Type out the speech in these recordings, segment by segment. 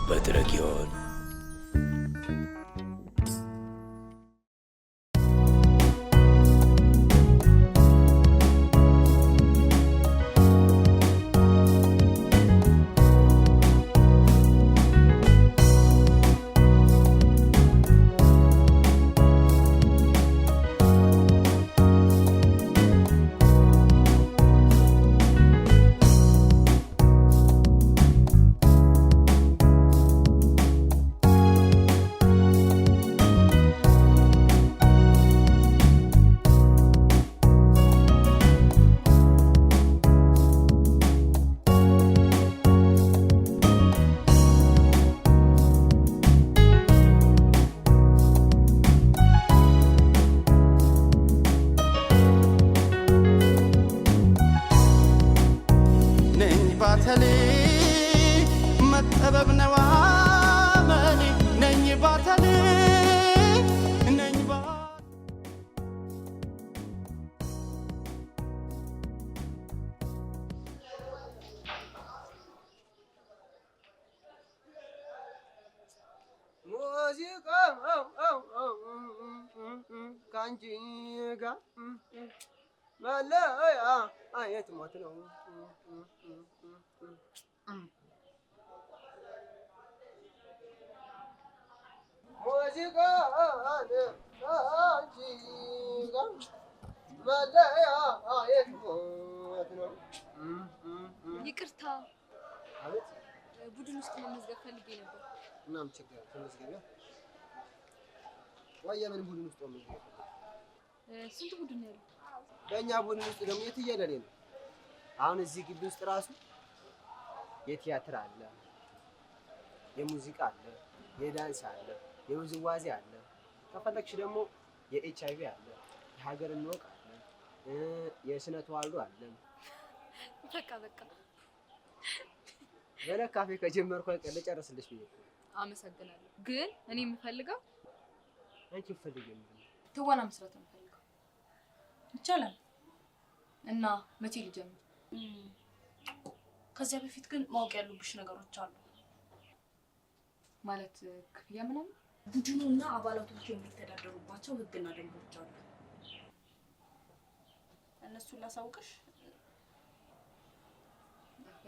በድረግ ይሆን? Kanjiga Malaya ayet matno Mojiga Kanjiga Malaya ayet matno ይቅርታ ቡድን ውስጥ መመዝገብ ፈልጌ ነበር። እናም ችግር ተመዝገቢያ ወያምን ቡድን ውስጥ መመዝገብ ስንት ቡድን ነው ያለው? በእኛ ቡድን ውስጥ ደግሞ የትየለሌ ነው። አሁን እዚህ ግቢ ውስጥ ራሱ የቲያትር አለ፣ የሙዚቃ አለ፣ የዳንስ አለ፣ የውዝዋዜ አለ። ከፈለግሽ ደግሞ የኤችአይቪ አለ፣ የሀገር እንወቅ አለ፣ የስነ ተዋልዶ አለ። በቃ በለካፌ ከጀመርኩ አይቀር ልጨርስልሽ ብዬ። አመሰግናለሁ። ግን እኔ የምፈልገው አንቺ ፈልጊ ትወና መስራት ነው የምፈልገው። ይቻላል እና መቼ ልጀምር? ከዚያ በፊት ግን ማወቅ ያሉብሽ ነገሮች አሉ። ማለት ክፍያ ምናምን? ቡድኑና አባላቶቹ የሚተዳደሩባቸው ህግና ደንቦች አሉ። እነሱን ላሳውቅሽ?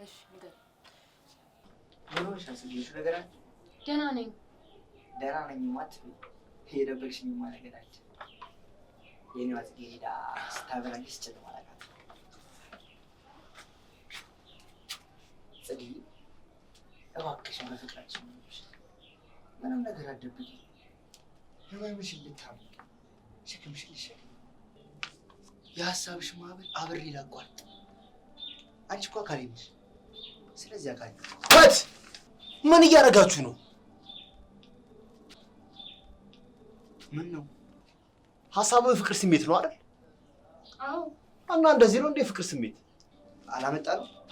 እሺ ንገር። ምን ሻስልሽ ነገር አለ? ደህና ነኝ ማት የደበቅሽኝ ነገር አለ። የኔ አትጌዳ ስታበራልሽ ጭት ማለት ነው። ጽጌ እባክሽን በፍቅራችን ምንም ነገር አትደብቂ። ህመምሽን ልታምቂ ሸክምሽን ልሸከም። የሀሳብሽ ማዕበል አብሬ ላቋርጥ። አንቺ እኮ አካሌ ነሽ። ስለዚህ አካሌ ምን እያደረጋችሁ ነው? ምን ነው? ሀሳቡ የፍቅር ስሜት ነው አይደል? አዎ። እና እንደዚህ ነው እንደ ፍቅር ስሜት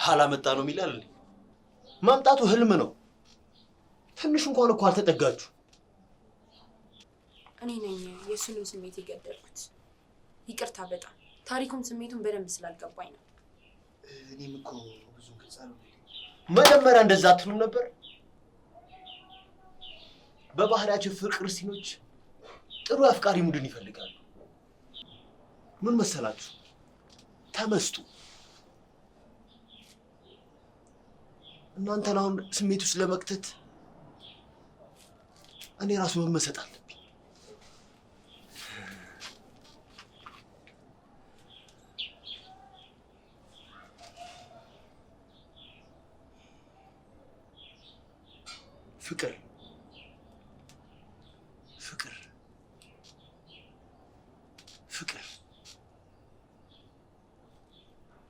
አላመጣ ነው ይላል። ማምጣቱ ህልም ነው። ትንሽ እንኳን እኮ አልተጠጋችሁ። እኔ ነኝ የሱንም ስሜት የገደልኩት። ይቅርታ በጣም ታሪኩም ስሜቱን በደንብ ስላልገባኝ ነው። እኔም እኮ ብዙ ግልጽ አልሆነልኝም። መጀመሪያ እንደዛ አትሉም ነበር? በባህሪያቸው ፍቅር ሲኖች ጥሩ አፍቃሪ ሙድን ይፈልጋሉ። ምን መሰላችሁ? ተመስጡ። እናንተን አሁን ስሜት ውስጥ ለመክተት እኔ ራሱ መመሰጥ አለብኝ። ፍቅር ፍቅር ፍቅር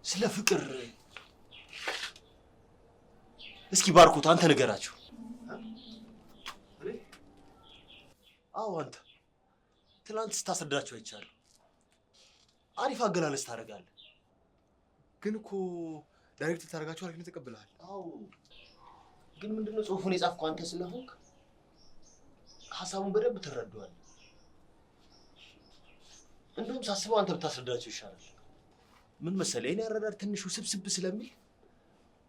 ስለ ፍቅር እስኪ ባርኮት አንተ ንገራቸው። አዎ አንተ ትናንት ስታስረዳቸው አይቻለሁ። አሪፍ አገላለጽ ታደርጋለህ። ግን እኮ ዳይሬክት ታደርጋቸው አሪፍ ነው ተቀብለሃል። አዎ ግን ምንድነው ጽሁፉን የጻፍከው አንተ ስለሆንክ ሀሳቡን በደንብ ትረዳዋለህ። እንደውም ሳስበው አንተ ብታስረዳቸው ይሻላል። ምን መሰለህ እኔ አረዳድ ትንሽ ውስብስብ ስለሚል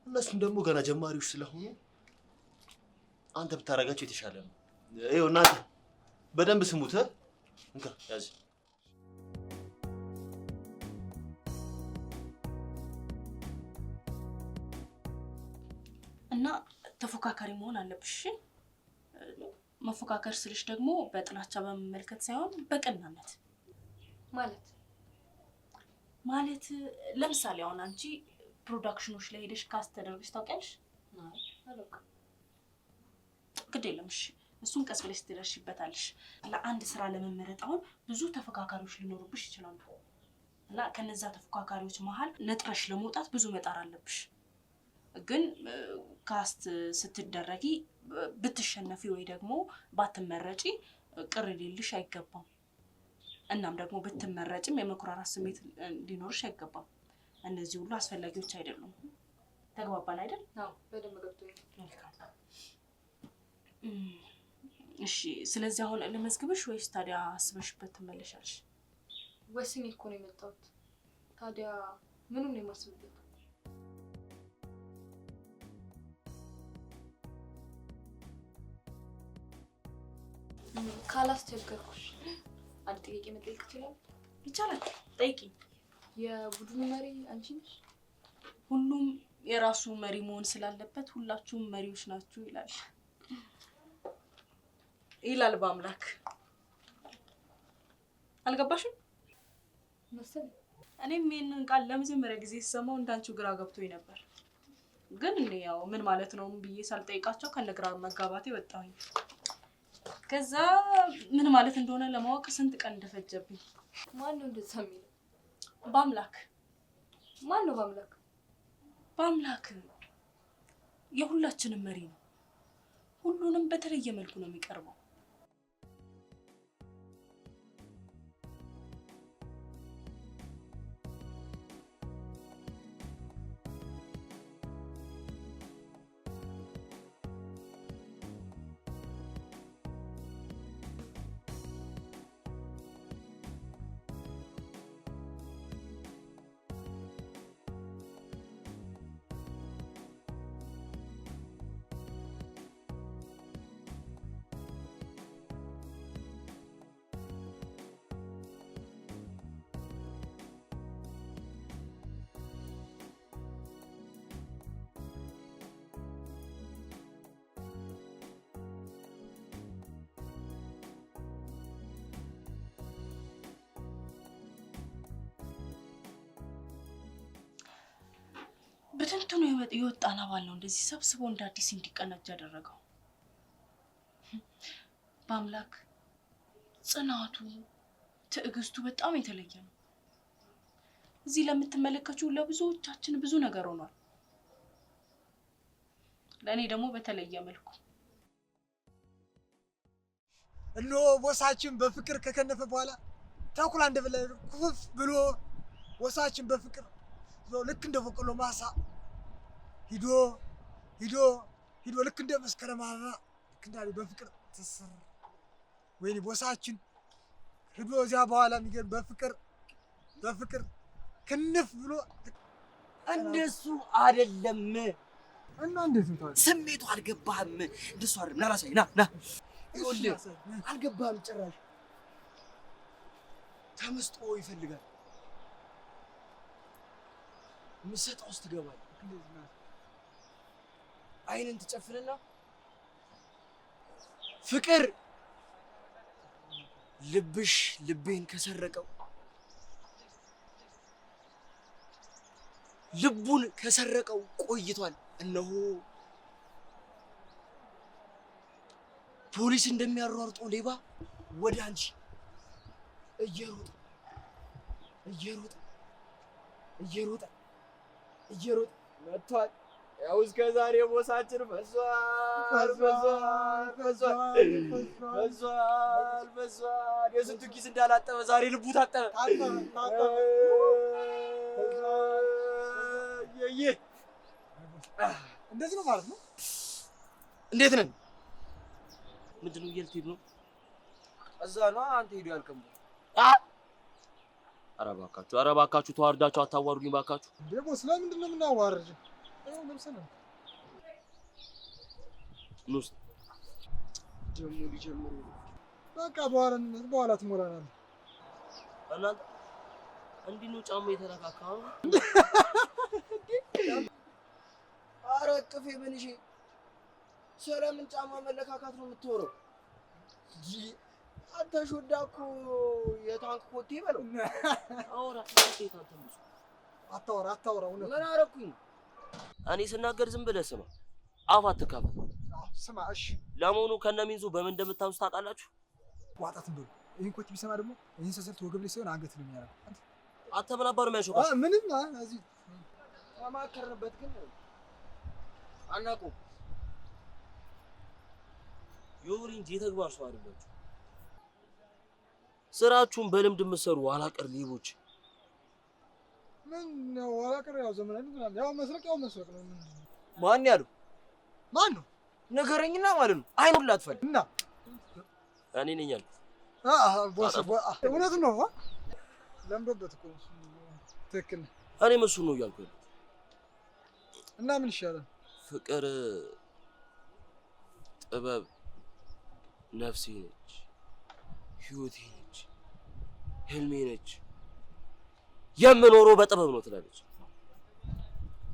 እነሱም ደግሞ ገና ጀማሪዎች ስለሆኑ አንተ ብታረጋቸው የተሻለ ነው። ይኸው እናንተ በደንብ ስሙት። እንካ ያዝ። እና ተፎካካሪ መሆን አለብሽ። መፎካከር ስልሽ ደግሞ በጥላቻ በመመልከት ሳይሆን በቀናነት ማለት ለምሳሌ አሁን አንቺ ፕሮዳክሽኖች ላይ ሄደሽ ካስት ተደርገሽ ታውቂያለሽ? አላውቅም። ግድ የለም እሺ፣ እሱን ቀስ ብለሽ ትደርሺበታለሽ። ለአንድ ስራ ለመመረጥ አሁን ብዙ ተፎካካሪዎች ሊኖሩብሽ ይችላሉ እና ከነዛ ተፎካካሪዎች መሀል ነጥረሽ ለመውጣት ብዙ መጣር አለብሽ። ግን ካስት ስትደረጊ ብትሸነፊ ወይ ደግሞ ባትመረጪ ቅር ሊልሽ አይገባም። እናም ደግሞ ብትመረጭም የመኩራራት ስሜት ሊኖርሽ አይገባም። እነዚህ ሁሉ አስፈላጊዎች አይደሉም። ተግባባን አይደል? አዎ በደንብ ገብቶኛል። መልካም። እሺ ስለዚህ አሁን ለመዝግብሽ ወይስ ታዲያ አስበሽበት ትመለሻለሽ? ወስኜ እኮ ነው የመጣሁት። ታዲያ ምኑን ነው የማስብበት? ካላስቸገርኩሽ አንድ ጥያቄ መጠየቅ እችላለሁ? ይቻላል፣ ጠይቂኝ። የቡድኑ መሪ አንቺ ነሽ? ሁሉም የራሱ መሪ መሆን ስላለበት ሁላችሁም መሪዎች ናችሁ ይላል በአምላክ። አልገባሽም? መሰለኝ። እኔም ይሄንን ቃል ለመጀመሪያ ጊዜ ስሰማው እንዳንቺው ግራ ገብቶኝ ነበር። ግን እኔ ያው ምን ማለት ነው ብዬ ሳልጠይቃቸው ከነግራ መጋባቴ ወጣሁኝ። ከዛ ምን ማለት እንደሆነ ለማወቅ ስንት ቀን እንደፈጀብኝ። ማን ነው እንደዛ የሚለው? በአምላክ። ማን ነው በአምላክ? በአምላክ የሁላችንም መሪ ነው። ሁሉንም በተለየ መልኩ ነው የሚቀርበው። በትንትኑ የወጣን አባል ነው እንደዚህ ሰብስቦ እንደ አዲስ እንዲቀናጅ ያደረገው። በአምላክ ጽናቱ፣ ትዕግስቱ በጣም የተለየ ነው። እዚህ ለምትመለከቱ ለብዙዎቻችን ብዙ ነገር ሆኗል። ለእኔ ደግሞ በተለየ መልኩ። እነሆ ቦሳችን በፍቅር ከከነፈ በኋላ ተኩላ እንደበላ ኩፍ ብሎ ቦሳችን በፍቅር ልክ እንደ በቆሎ ማሳ ሂዶ ልክ እንደ መስከረም አበባ ልክ እንዳለ በፍቅር ትስር። ወይኔ ቦሳችን ሂዶ እዚያ በኋላ የሚገርም በፍቅር ክንፍ ብሎ እንደሱ አይደለም። እና እንዴት ነው ስሜቱ አልገባህም? እንደሱ አይደለም። ና ላሳይ፣ ና ይኸውልህ፣ አልገባህም ጭራሽ። ተመስጦ ይፈልጋል። ምሰጣው ውስጥ ትገባለህ። አይንን ትጨፍንና ፍቅር ልብሽ ልቤን ከሰረቀው ልቡን ከሰረቀው ቆይቷል። እነሆ ፖሊስ እንደሚያሯርጠው ሌባ ወደ አንቺ እየሮጠ መጥቷል። ያው እስከ ዛሬ ቦሳችን ፈሷል። የስንቱ ኪስ እንዳላጠበ ዛሬ ልቡ ታጠበ። እንደዚህ ነው ማለት ነው። እንዴት ነን? ምንድን ነው እየልትሄድ ነው? እዛ ነው አንተ ሄዶ ያልከም። ኧረ እባካችሁ ተዋርዳችሁ አታዋሩኝ እባካችሁ። ደግሞ ስለምንድን ነው የምናዋርድ? አዎ ለምሳሌ ደግሞ ሊጀምሩ ነው። በቃ በኋላ ትሞላናለህ። እናንተ እንዲህ ነው ጫማ የተነካካው? ኧረ ጥፌ በልሼ ስለምን ጫማ መለካካት ነው የምትወረው? አንተ ሾዳ እኮ የታንክ ኮቴ በለው። አውራ ኮቴ ታንተምሱ አታውራ። እውነት ምን አደረኩኝ? እኔ ስናገር ዝም ብለህ ስማ፣ አፍ አትካፈት። ስማ እሺ። ለመሆኑ ከነሚንዙ በምን እንደምታንሱ ታውቃላችሁ? ዋጣትን በሉ። ይህን ኮቴ ቢሰማ ደግሞ ይህን ሰሰልት ወገብ ላይ ሲሆን አንገት ነው የሚያደርገው። አንተ ምን አባሩ የሚያሾካ? ምንም እዚህ ተማከርንበት ግን አናውቀውም። የወሬ እንጂ የተግባር ሰው አይደላችሁ። ስራችሁን በልምድ የምትሰሩ ኋላ ቀር ሌቦች። ምን ነው ኋላ ቀር? ያው ዘመናዊ ምናምን ያው መስረቅ ነው። ማን ያለው? ማን ነው? ንገረኝና ማለት ነው። አይኑን ላትፈል እና እኔ ነኝ ያልኩት። እውነት ነው። ለምዶበት እኮ ትክክል። እኔም እሱን ነው እያልኩ ያለሁት። እና ምን ይሻላል? ፍቅር ጥበብ ነፍሴ ነች፣ ህይወቴ ነች፣ ህልሜ ነች፣ የምኖረው በጥበብ ነው ትላለች።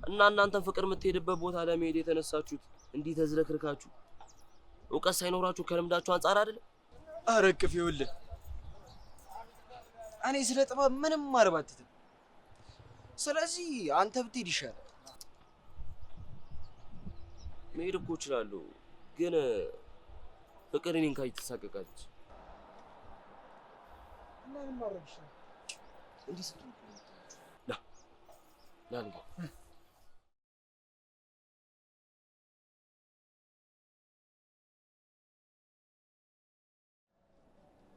እና እናንተን ፍቅር የምትሄድበት ቦታ ለመሄድ የተነሳችሁት እንዲህ ተዝረክርካችሁ እውቀት ሳይኖራችሁ ከልምዳችሁ አንጻር አይደለም? አረቅፍ ይኸውልህ፣ እኔ ስለ ጥበብ ምንም አልባትትም። ስለዚህ አንተ ብትሄድ ይሻላል። መሄድ እኮ እችላለሁ፣ ግን ፍቅር እኔን ካይ ትሳቀቃለች። እና ምን ማድረግ ይሻላል? እንዲህ ስትሉ ና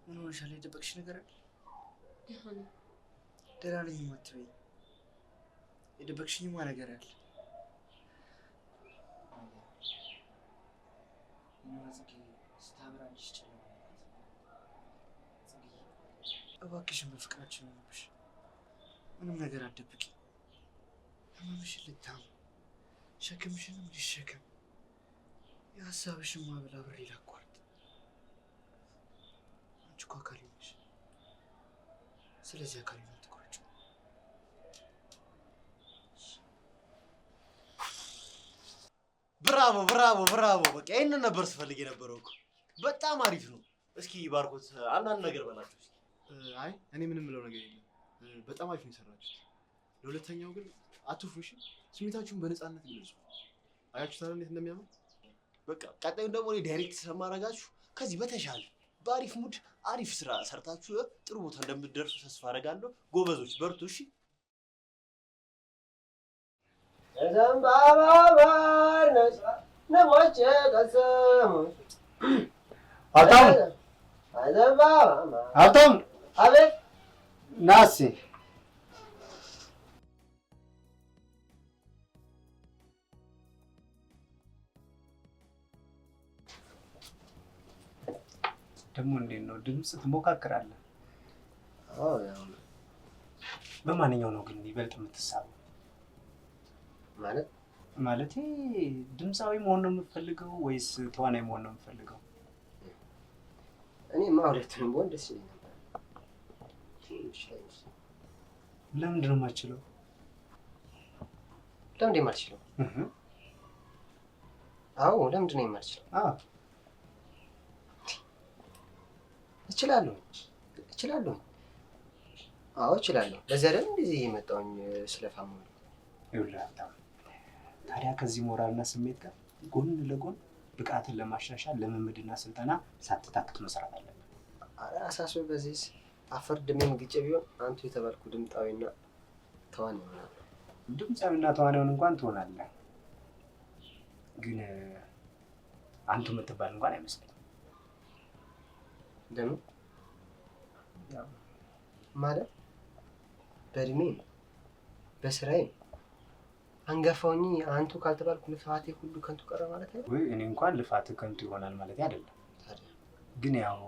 ምን ሆነሻል? የደበቅሽ ነገር አለ? ደህና ነኝ የማትበይ የደበቅሽኝማ ነገር አለ። እባክሽን በፍቅራችን ሆነብሽ ምንም ነገር አትደብቂ። ህመምሽን ልታም ሸክምሽንም ልሸከም የሀሳብሽን ማዕበል አብሬ ላቋርጥ። አንቺ እኮ አካሌ ነሽ። ስለዚህ አካሌ ነው የምትቆርጪው። ብራቮ። በቃ ይሄንን ነበር ስፈልግ የነበረው እኮ። በጣም አሪፍ ነው። እስኪ ባርኮት አንዳንድ ነገር በላችሁ እስኪ። አይ እኔ ምንም ምለው ነገር የለም። በጣም አሪፍ ነው የሰራችሁት። ለሁለተኛው ግን አትፍሩ እሺ። ስሜታችሁን በነፃነት ግለጹ። አያችሁት አይደል እንዴት እንደሚያምር። በቃ ቀጣዩን ደግሞ እኔ ዳይሬክት ስለማደርጋችሁ ከዚህ በተሻለ በአሪፍ ሙድ አሪፍ ስራ ሰርታችሁ ጥሩ ቦታ እንደምትደርሱ ተስፋ አደርጋለሁ። ጎበዞች በርቱ እሺ። ዘንባባ ባርነሽ ንቦች ቀሰሙ ሀብታም አቤት ና እስኪ ደግሞ እንዴት ነው ድምፅ ትሞካክራለህ? አዎ ያው በማንኛው ነው ግን ይበልጥ የምትሳበው? ማለቴ ድምፃዊ መሆን ነው የምትፈልገው ወይስ ተዋናይ መሆን ነው የምትፈልገው? እኔማ ሁለቱንም ብሆን ደስ ይለኝ ነበር። ለምንድን ነው የማትችለው? ለምንድን ነው የማልችለው? አዎ ለምንድን ነው የማልችለው? እችላለሁ። አዎ እችላለሁ። ለዚያ ደግሞ እንደዚህ የመጣሁኝ ስለፋሙ ነው። ይኸውልህ ሀብታም፣ ታዲያ ከዚህ ሞራልና ስሜት ጋር ጎን ለጎን ብቃትን ለማሻሻል ልምምድና ስልጠና ሳትታክት መስራት አለብን። አሳስበህ በዚህ አፈር ድሜን ግጬ ቢሆን አንቱ የተባልኩ ድምፃዊና ተዋናይ ይሆናል። ድምፃዊና ተዋናዩን እንኳን ትሆናለህ፣ ግን አንቱ የምትባል እንኳን አይመስለኝም። ለምን ማለት በእድሜ በስራዬ አንጋፋውኝ አንቱ ካልተባልኩ ልፋቴ ሁሉ ከንቱ ቀረ ማለት አይደል? ወይ እኔ እንኳን ልፋት ከንቱ ይሆናል ማለት አይደለም። ግን ያው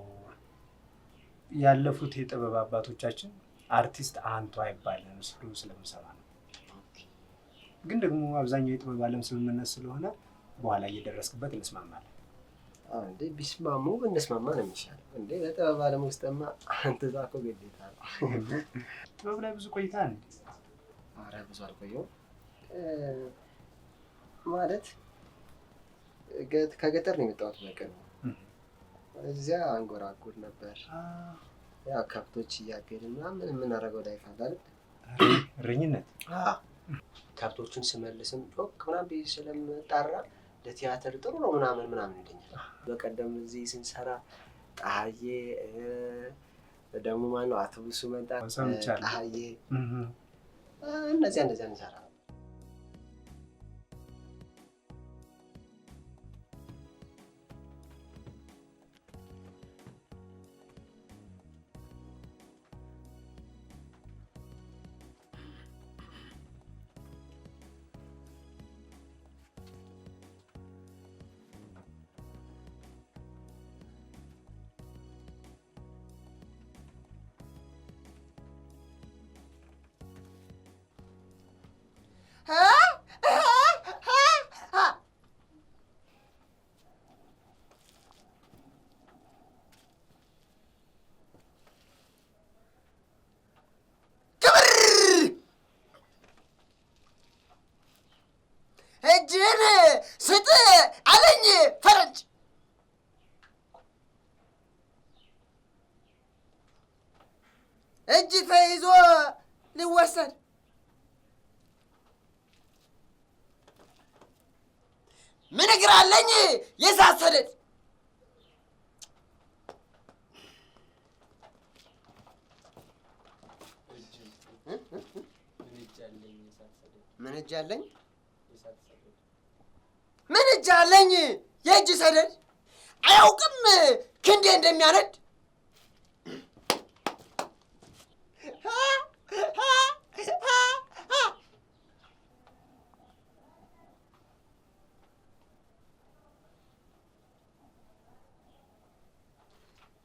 ያለፉት የጥበብ አባቶቻችን አርቲስት አንቱ አይባልም ሲሉ ስለምሰማ ነው። ግን ደግሞ አብዛኛው የጥበብ ዓለም ስምምነት ስለሆነ በኋላ እየደረስክበት እንስማማለን። እንዴ ቢስማሙ ብንስማማ ነው የሚሻለው። እንዴ በጥበብ ዓለም ውስጥማ አንተ እዛ እኮ ግዴታ ነው። ጥበብ ላይ ብዙ ቆይታ እንዴ? ኧረ ብዙ አልቆየሁም። ማለት ከገጠር ነው የመጣሁት በቅርቡ። እዚያ አንጎራጉር ነበር። ያው ከብቶች እያገድን ምናምን የምናደርገው ላይፍ አለ አይደል? እረኝነት። ከብቶቹን ስመልስም ጮክ ምናምን ብዬ ስለምጠራ ለቲያትር ጥሩ ነው ምናምን ይለኛል። በቀደም እዚህ ስንሰራ ጣሃዬ ደግሞ ማነው አውቶቡሱ መጣ፣ ጣሃዬ እንደዚያ እንሰራ። እጅህን ስጥ አለኝ ፈረንጅ። እጅ ተይዞ ሊወሰድ ምን እግር አለኝ የእሳት ሰደድ። ምን እጅ አለኝ ምን እጅ አለኝ የእጅ ሰደድ። አያውቅም ክንዴ እንደሚያነድ።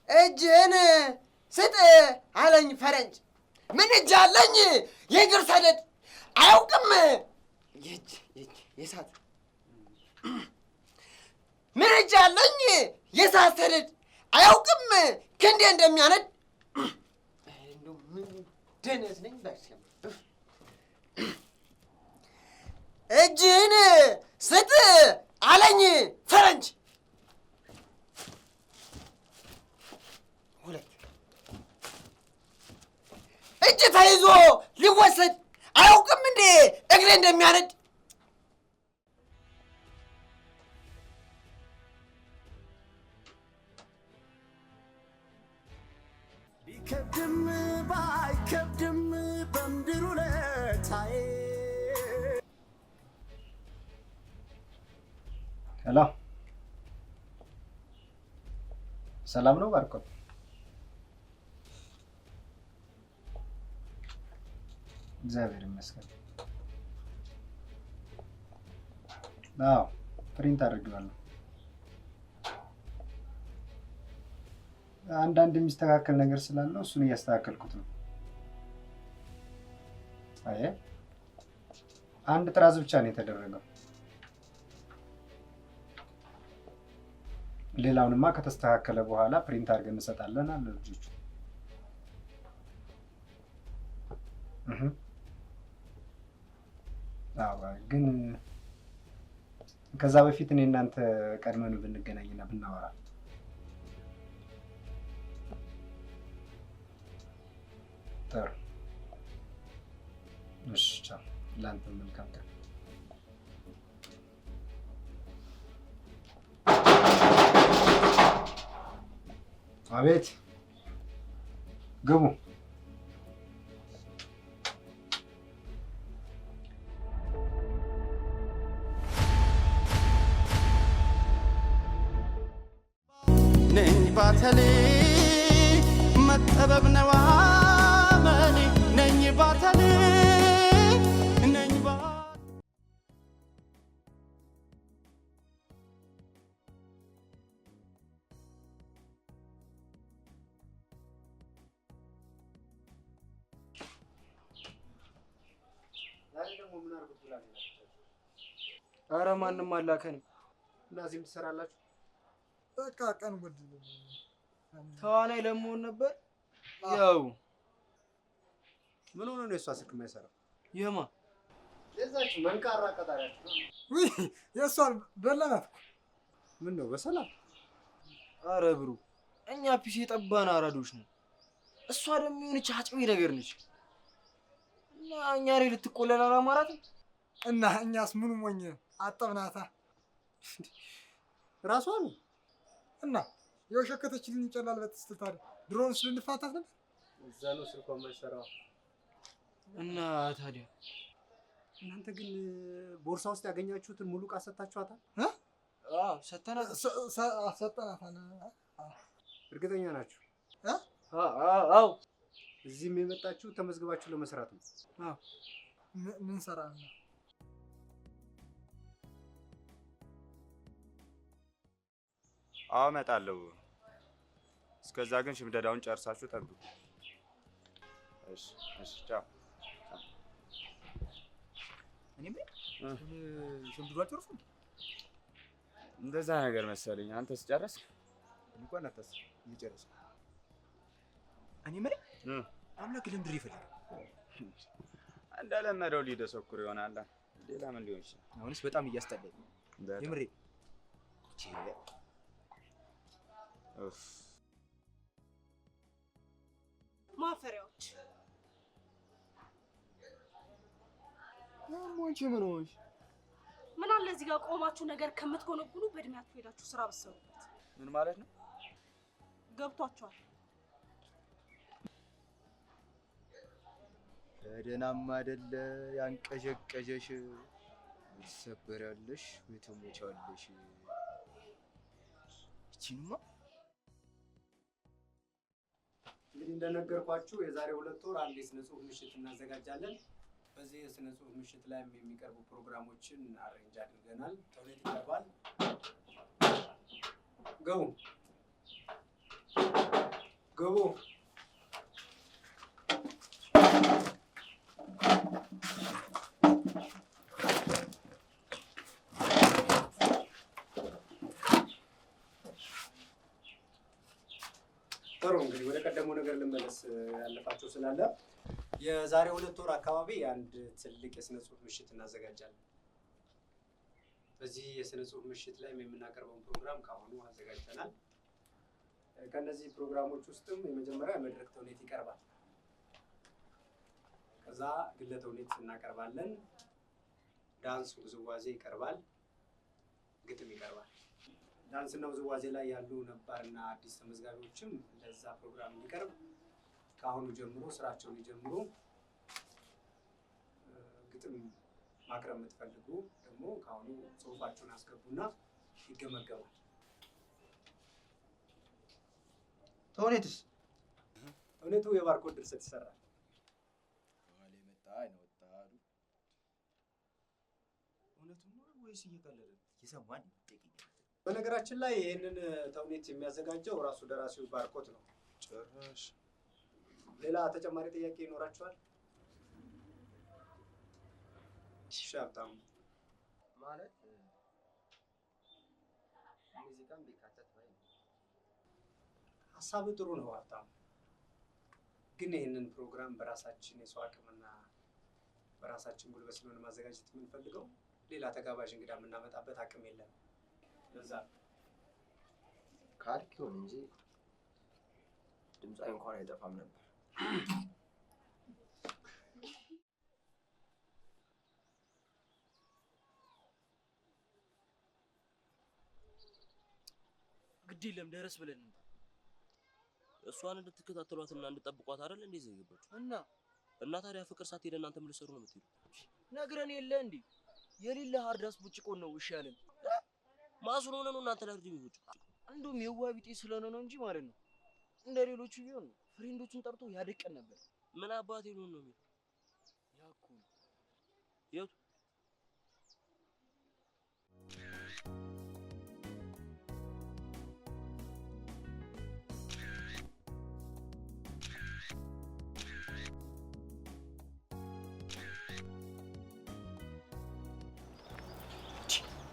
እጅህን ስጥ አለኝ ፈረንጅ። ምን እጅ አለኝ የእግር ሰደድ። አያውቅም የእሳት ምን እጅ አለኝ የእሳት ሰደድ። አያውቅም ክንዴ እንደሚያነድ። ምን ደነዝ ነኝ። እጅህን ስጥ አለኝ ፈረንጅ። ሁለት እጅ ተይዞ ሊወሰድ። አያውቅም እንዴ እግሬ እንደሚያነድ። ቢከብድም ባይከብድም በምድሩ ለታዬ። ሄሎ፣ ሰላም ነው ባርኮት? እግዚአብሔር ይመስገን። አዎ ፕሪንት አድርጌዋለሁ። አንዳንድ የሚስተካከል ነገር ስላለው እሱን እያስተካከልኩት ነው። አየ አንድ ጥራዝ ብቻ ነው የተደረገው። ሌላውንማ ከተስተካከለ በኋላ ፕሪንት አድርገን እንሰጣለን አለ ልጆቹ። አዎ ግን ከዛ በፊት እኔ እናንተ ቀድመን ብንገናኝና ብናወራ። ጥሩ እሺ፣ ቻው። ለአንተ መልካም ቀን። አቤት፣ ግቡ። ነኝ ባተሌ መጠበብ ነዋ መኔ ነኝ ባተሌ ነኝ ኧረ ማንም አላከንም። እና እዚህም ትሰራላችሁ? በቃ ቀን ወድ ተዋናይ ለመሆን ነበር። ያው ምን ሆነ ነው የሷ ስልክ የማይሰራው? የማ የዛች መንቃራ ቀጣሪያችሁ ውይ የእሷን በላናት። ምን ነው በሰላም? አረ ብሩ እኛ ፒሲ የጠባን አራዶች ነው። እሷ ደግሞ የሆነች አጭቤ ነገር ነች እና እኛ ላይ ልትቆለል አላማራትም። እና እኛስ ምኑ ሞኝ አጠብናታ ራሷ ነው እና የወሸከተችልን ይጨላል በትስትል ታዲያ ድሮንስ ልንፋታት ነበር። እዛ ነው ስልኳ የማይሰራው። እና ታዲያ እናንተ ግን ቦርሳ ውስጥ ያገኛችሁትን ሙሉ ዕቃ ሰጥታችኋታል? አዎ ሰጠናታል። እርግጠኛ ናችሁ? አዎ እዚህም የመጣችሁ ተመዝግባችሁ ለመስራት ነው? አዎ ምን ሰራ ነው? አዎ እመጣለሁ። እስከዛ ግን ሽምደዳውን ጨርሳችሁ ጠብቁ። እሺ ቻው። እኔም ሽምድዶ አልጨረስኩም። እንደዛ ነገር መሰለኝ። አንተስ ጨረስክ? እንኳን አታስብ እየጨረስኩ። እኔ የምልህ አምላክ ለምድር ይፈልጋል። እንደለመደው ሊደሰኩር ይሆናል። ሌላ ምን ሊሆን ይችላል? አሁንስ በጣም እያስጠላኝ የምሬ። ማፈሪያዎች ሞንቺ ምን ሆንሽ? ምን አለ እዚህ ጋር ቆማችሁ ነገር ከምትጎነጉኑ በእድሜያችሁ ሄዳችሁ ስራ ብትሰሩበት። ምን ማለት ነው? ገብቷችኋል? ደህናማ አይደለ ያንቀዠቀዠሽ፣ ትሰበሪያለሽ ወይ ትሞቻለሽ። እቺንማ እንግዲህ እንደነገርኳችሁ የዛሬ 2 ወር አንድ የስነ ጽሁፍ ምሽት እናዘጋጃለን። በዚህ የስነ ጽሁፍ ምሽት ላይ የሚቀርቡ ፕሮግራሞችን አሬንጅ አድርገናል። ተውኔት ይቀርባል። ገቡ ገቡ። ጥሩ እንግዲህ ወደ ቀደመው ነገር ልመለስ ያለፋቸው ስላለ የዛሬ 2 ወር አካባቢ አንድ ትልቅ የስነ ጽሁፍ ምሽት እናዘጋጃለን። በዚህ የስነ ጽሁፍ ምሽት ላይ የምናቀርበውን ፕሮግራም ካሁኑ አዘጋጅተናል። ከነዚህ ፕሮግራሞች ውስጥም የመጀመሪያ መድረክ ተውኔት ይቀርባል። ከዛ ግለ ተውኔት እናቀርባለን። ዳንስ፣ ውዝዋዜ ይቀርባል። ግጥም ይቀርባል። ዳንስና ውዝዋዜ ላይ ያሉ ነባርና አዲስ ተመዝጋቢዎችም ለዛ ፕሮግራም እንዲቀርብ ከአሁኑ ጀምሮ ስራቸውን ይጀምሩ። ግጥም ማቅረብ የምትፈልጉ ደግሞ ከአሁኑ ጽሁፋቸውን አስገቡና ይገመገማል። ተውኔትስ? ተውኔቱ የባርኮት ድርሰት ይሰራል። ዋሌ መጣ አይነወጣ አሉ። እውነቱን ነው ወይስ እየቀለደ ይሰማል? በነገራችን ላይ ይህንን ተውኔት የሚያዘጋጀው ራሱ ደራሲው ባርኮት ነው። ጭራሽ ሌላ ተጨማሪ ጥያቄ ይኖራችኋል? ሻብታም ማለት ሙዚቃም ቢካተት ባይ ነው። ሀሳብ ጥሩ ነው ሀብታም። ግን ይህንን ፕሮግራም በራሳችን የሰው አቅምና በራሳችን ጉልበት ስለሆነ ማዘጋጀት የምንፈልገው ሌላ ተጋባዥ እንግዳ የምናመጣበት አቅም የለም። ለዛ ካልክ ይሁን እንጂ ድምፃዊ እንኳን አይጠፋም ነበር። ግድ የለም ደረስ ብለን እሷን እንድትከታተሏትና እንድጠብቋት አይደል እንዴ ዘገባችሁ? እና ታዲያ ፍቅር ሳትሄድ እናንተ ምን ልትሰሩ ነው የምትሄዱ? ነግረን የለ እንዴ የሌለ ሀርዳስ ቡጭቆን ነው እሺ ያለን። ማሱን ሆነ ነው እናንተ ዳርዲ ቢቡጭ እንደውም የዋቢጤ ስለሆነ ነው እንጂ ማለት ነው። እንደ ሌሎቹ ቢሆን ፍሬንዶቹን ጠርቶ ያደቀን ነበር። ምን አባቴ ነው የሚል ያኩ የቱ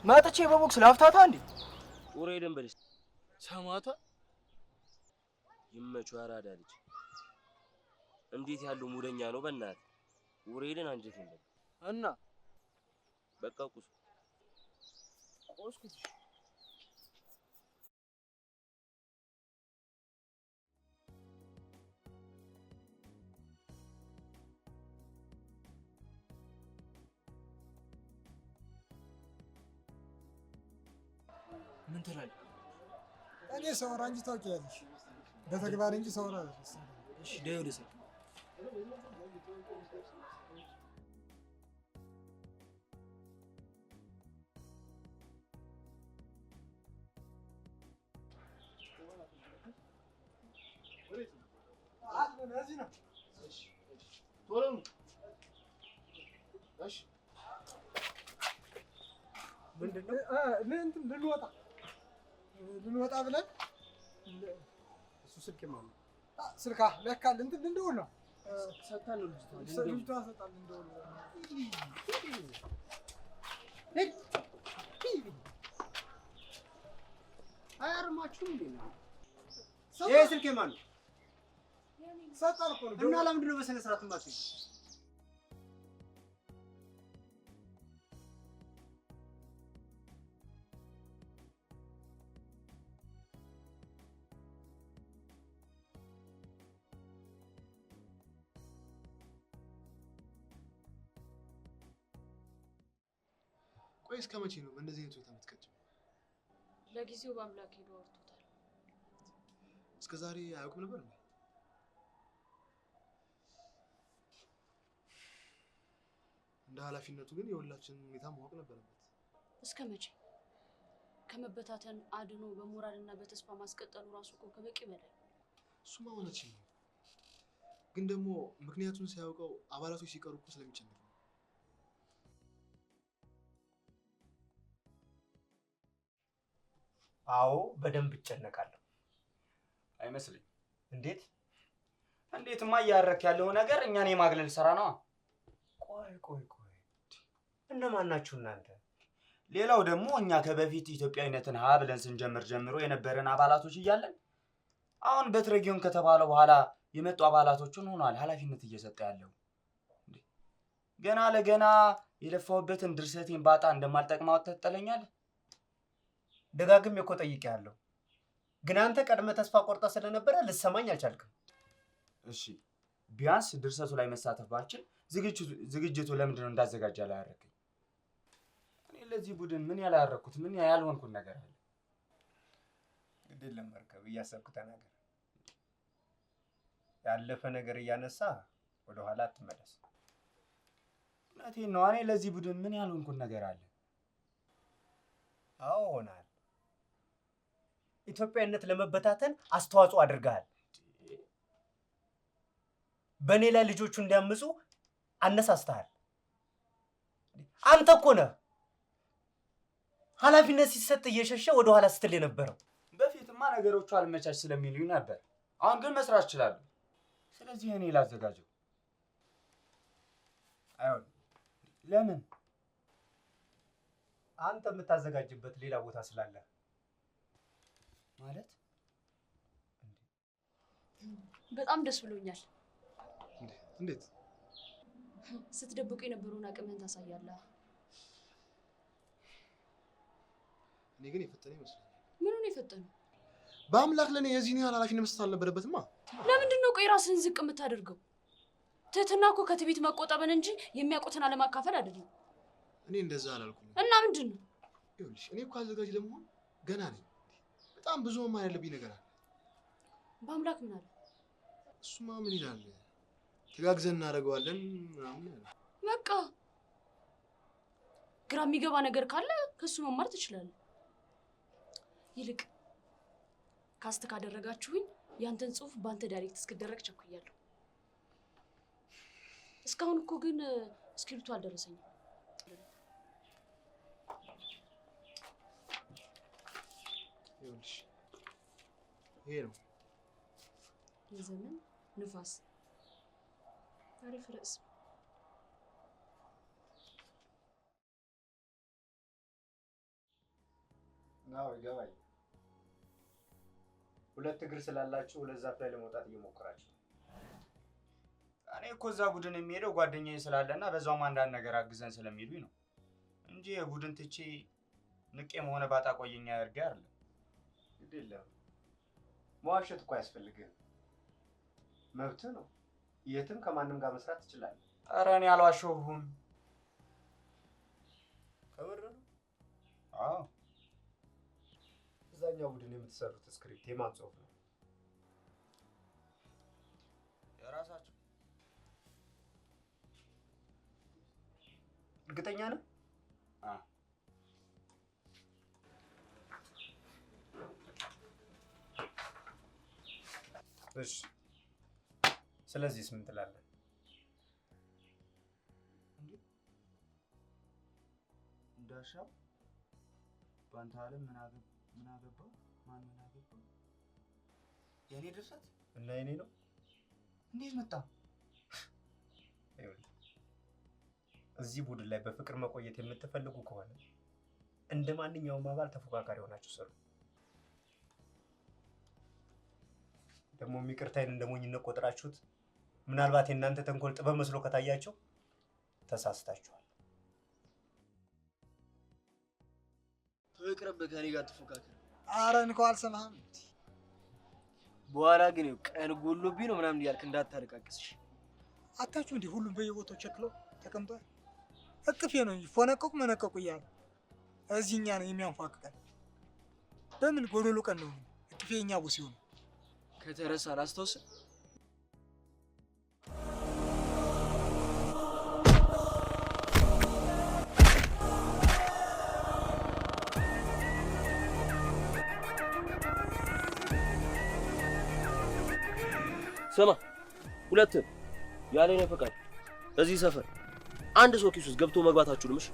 ማጥቼ በቦክስ ላፍታታ እንዴ? ወሬ ደንበልስ ሰማታ ይመችው አራዳ ልጅ እንዴት ያለው ሙደኛ ነው በእናትህ ውሬልን አንጀት ይንበል እና በቃ ቆስኩት ምን ትላለህ? እኔ ሳወራ እንጂ ታውቂያለሽ፣ በተግባር እንጂ ሳወራ አይደለም። እሺ ደው ደስ ልንወጣ ብለን እሱ ስልክ ማለት ስልካ ለካ እንትን ልንደውል ነው። ሰጣን ነው ልጅቷ ሰጣን ልንደውል ነው። አያርማችሁም እንዴ ነው? ይሄ ስልክ ማን ነው? ሰጣን እኮ ነው። እና ለምንድን ነው በስነ ስርዓት የማትይው? ቆይ እስከ መቼ ነው በእንደዚህ አይነት ሁኔታ የምትቀጭው? ለጊዜው በአምላክ ሄዶ አውርቶታል። እስከ ዛሬ አያውቅም ነበር እንዴ? እንደ ኃላፊነቱ ግን የሁላችንን ሁኔታ ማወቅ ነበረበት። እስከ መቼ? ከመበታተን አድኖ በሞራልና በተስፋ ማስቀጠሉ ራሱ እኮ ከበቂ በላይ። እሱማ እውነትሽን ነው። ግን ደግሞ ምክንያቱን ሳያውቀው አባላቶች ሲቀሩ እኮ ስለሚጨነቅ ነው። አዎ በደንብ እጨነቃለሁ። አይመስልኝ። እንዴት? እንዴትማ እያደረክ ያለው ነገር እኛን የማግለል ስራ ነው። ቆይ እነማን ናችሁ እናንተ? ሌላው ደግሞ እኛ ከበፊት ኢትዮጵያዊነትን ሀ ብለን ስንጀምር ጀምሮ የነበረን አባላቶች እያለን አሁን በትሬጊዮን ከተባለ በኋላ የመጡ አባላቶችን ሆኗል ኃላፊነት እየሰጠ ያለው። ገና ለገና የለፋውበትን ድርሰቴን ባጣ እንደማልጠቅማው ተጠለኛለህ። ደጋግሜ እኮ ጠይቄያለሁ፣ ግን አንተ ቀድመ ተስፋ ቆርጠ ስለነበረ ልሰማኝ አልቻልክም። እሺ ቢያንስ ድርሰቱ ላይ መሳተፍ ባልችል ዝግጅቱ ለምንድን ነው እንዳዘጋጅ ያላደረገኝ? እኔ ለዚህ ቡድን ምን ያላደረኩት ምን ያልሆንኩት ነገር አለ? ግድ የለም መርከብ፣ እያሰብክ ተናገር። ያለፈ ነገር እያነሳ ወደኋላ አትመለስ። እውነቴን ነው። እኔ ለዚህ ቡድን ምን ያልሆንኩት ነገር አለ? አዎ ሆናል። ኢትዮጵያዊነት ለመበታተን አስተዋጽኦ አድርገሃል። በእኔ ላይ ልጆቹ እንዲያምፁ አነሳስተሃል። አንተ እኮ ነህ ኃላፊነት ሲሰጥ እየሸሸ ወደኋላ ስትል የነበረው። በፊትማ ነገሮቹ አልመቻች ስለሚሉኝ ነበር። አሁን ግን መስራት እችላለሁ። ስለዚህ እኔ ላዘጋጀው። አይሆንም። ለምን? አንተ የምታዘጋጅበት ሌላ ቦታ ስላለ ማለት። በጣም ደስ ብሎኛል። እንዴት? ስትደብቁ የነበረውን አቅምህን ታሳያለህ። እኔ ግን የፈጠነ ይመስላል። ምኑን የፈጠነው? በአምላክ ለኔ የዚህን ያህል ኃላፊነት መስጠት አልነበረበትማ። ለምንድን ነው ቆይ ራስህን ዝቅ የምታደርገው? ትህትና እኮ ከትዕቢት መቆጠብን እንጂ የሚያውቁትን አለማካፈል አይደለም። እኔ እንደዛ አላልኩም። እና ምንድን ነው? ይኸውልሽ እኔ እኮ አዘጋጅ ለመሆን ገና ነኝ። በጣም ብዙ መማር ያለብኝ ነገር አለ። በአምላክ ምን አለ? እሱማ ምን ይላል? ተጋግዘን እናደርገዋለን ምናምን ያለ። በቃ ግራ የሚገባ ነገር ካለ ከሱ መማር ትችላለህ። ይልቅ ካስት ካደረጋችሁኝ ያንተን ጽሑፍ በአንተ ዳይሬክት እስክደረግ ቸኩያለሁ። እስካሁን እኮ ግን ስክሪፕቱ አልደረሰኝም። ይኸውልሽ ይሄ ነው የዘመን ንፋስ። አሪፍ ርዕስ። ነው ይገባኝ። ሁለት እግር ስላላችሁ ሁለት ዛፍ ላይ ለመውጣት እየሞከራችሁ። እኔ እኮ እዛ ቡድን የሚሄደው ጓደኛዬ ስላለና በዛውም አንዳንድ ነገር አግዘን ስለሚሉኝ ነው እንጂ የቡድን ትቼ ንቄም ሆነ ባጣ ቆየኛ ያርጋ አይደለም። ግድ የለም መዋሸት እኮ አያስፈልግም። መብትህ ነው። የትም ከማንም ጋር መስራት ትችላለህ። ኧረ እኔ አልዋሸሁም። ከምር ነው? አዎ። እዛኛው ቡድን የምትሰሩት ስክሪፕት የማን ጽሑፍ ነው? የራሳቸው። እርግጠኛ ነህ? እሺ። ስለዚህ ምን ትላለህ? እንዳሻው በአንተ ዓለም ምን አገባው? ማን ምን አገባው? የኔ ድርሰት እና የኔ ነው። እንዴት መጣ? እዚህ ቡድን ላይ በፍቅር መቆየት የምትፈልጉ ከሆነ እንደ ማንኛውም አባል ተፎካካሪ ሆናችሁ ስሩ። ደግሞ ይቅርታዬን እንደ ሞኝነት ቆጥራችሁት ምናልባት የእናንተ ተንኮል ጥበብ መስሎ ከታያቸው ተሳስታችኋል። ይቅርብህ፣ ከኔ ጋር ተፎካከር። ኧረ እንኳን አልሰማህም። በኋላ ግን ቀን ጎሎብኝ ነው ምናምን እያልክ እንዳታለቃቅስሽ። አታችሁ እንዲህ ሁሉም በየቦታው ቸክለው ተቀምጧል። እቅፌ ነው እንጂ ፎነቀቁ መነቀቁ እያሉ እዚህ እኛ ነው የሚያንፏቅቀን። በምን ጎዶሎ ቀን ነው እቅፌ እኛ ቡስ ይሆን ከተረሳ ላስታውስ። ስማ፣ ሁለት ያለ እኔ ፈቃድ እዚህ ሰፈር አንድ ሰው ኪስ ውስጥ ገብቶ መግባታችሁንም እሺ?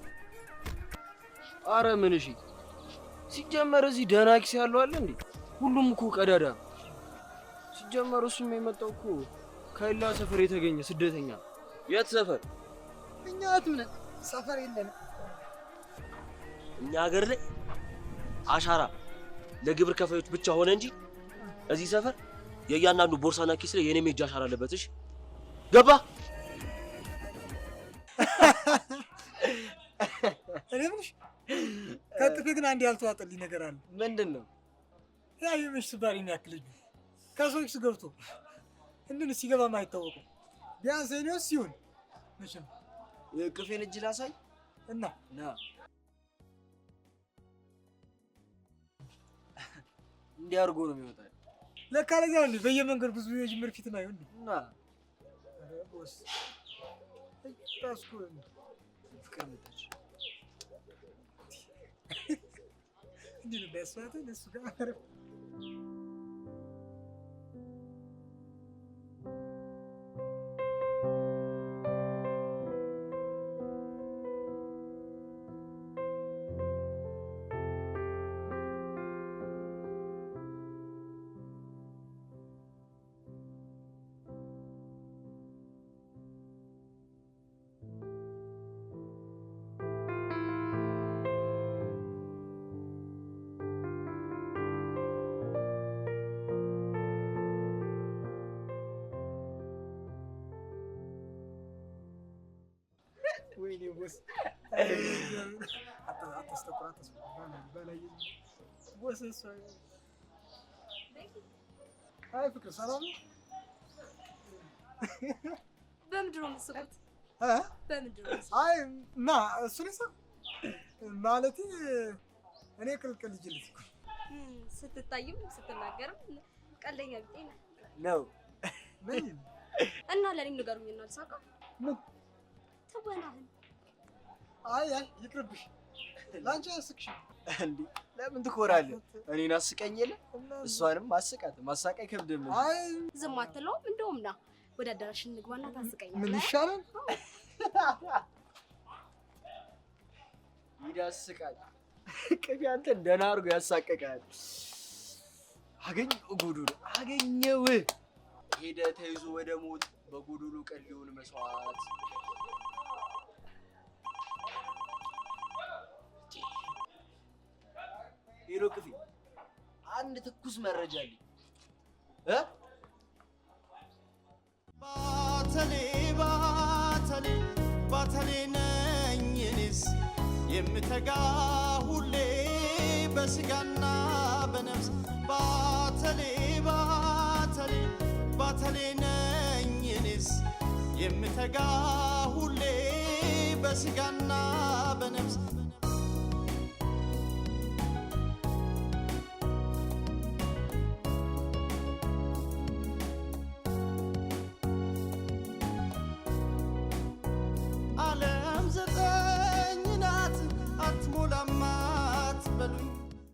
አረ ምን እሺ፣ ሲጀመር እዚህ ደህና ኪስ ያለው አለ እንዴ? ሁሉም እኮ ቀዳዳ። ሲጀመር እሱም የመጣው እኮ ከሌላ ሰፈር የተገኘ ስደተኛ። የት ሰፈር? እኛ አትምነ ሰፈር የለንም። እኛ ሀገር ላይ አሻራ ለግብር ከፋዮች ብቻ ሆነ እንጂ እዚህ ሰፈር የእያንዳንዱ ቦርሳና ኪስ ላይ የኔ እጅ አሻራ አለበት። እሺ ገባ? እኔ ምንሽ ከጥፌ ግን አንድ ያልተዋጠልኝ ነገር አለ። ምንድን ነው? ያ የምሽ ስባሪ የሚያክል ልጅ ከሰዎች ገብቶ እንድን ሲገባም አይታወቅም። ቢያንስ እኔስ ሲሆን መቼም የቅፌን እጅ ላሳይ እና ና እንዲያርጎ ነው የሚወጣው። ለካ ለዚያ እንዴ በየመንገድ ብዙ የጅምር ፊት ነው እንዴ? እና ቦስ ታስኩ ፍቅር መጣች እንዴ ነው በስዋተ ለሱ ጋር ወይኔ ቦስ አታስተቁራት በላይ ቦስ እሷ አይ ፍቅር ሰላም ነው። በምንድን ነው የምትስቁት? በምንድን ነው? አይ እና እሱ ነው ማለቴ እኔ ቅልቅል ልጅ ልጅ ስትታይም ስትናገርም ቀልደኛ ቢጤ ነው። ምን እና ለኔም ንገሩኝና ልሳቃ። ምን ትወናህን? አይ ይቅርብሽ። ላንቺ አስቅሽ እንዴ? ለምን ትኮራለህ? እኔን አስቀኝ የለ እሷንም አስቃት። ማሳቅ አይከብድም። አይ ዝም አትለውም? እንደውም ና ወደ አዳራሽ እንግባና ታስቀኛለህ። ምን ይሻላል? ሂድ አስቃት። ቅቤ አንተን ደህና አድርጎ ያሳቀቃል። አገኘው ጎዶሎ አገኘው። ሄደ ተይዞ ወደ ሞት በጎዶሎ ቀን ሊሆን መስዋዕት። ሄሎ ክፍል አንድ ትኩስ መረጃ አለኝ። ባተሌ ባተሌ ባተሌ ነኝ እኔስ የምተጋ ሁሌ በስጋና በነፍስ ባተሌ ባተሌ ባተሌ ነኝ እኔስ የምተጋ ሁሌ በስጋና በነፍስ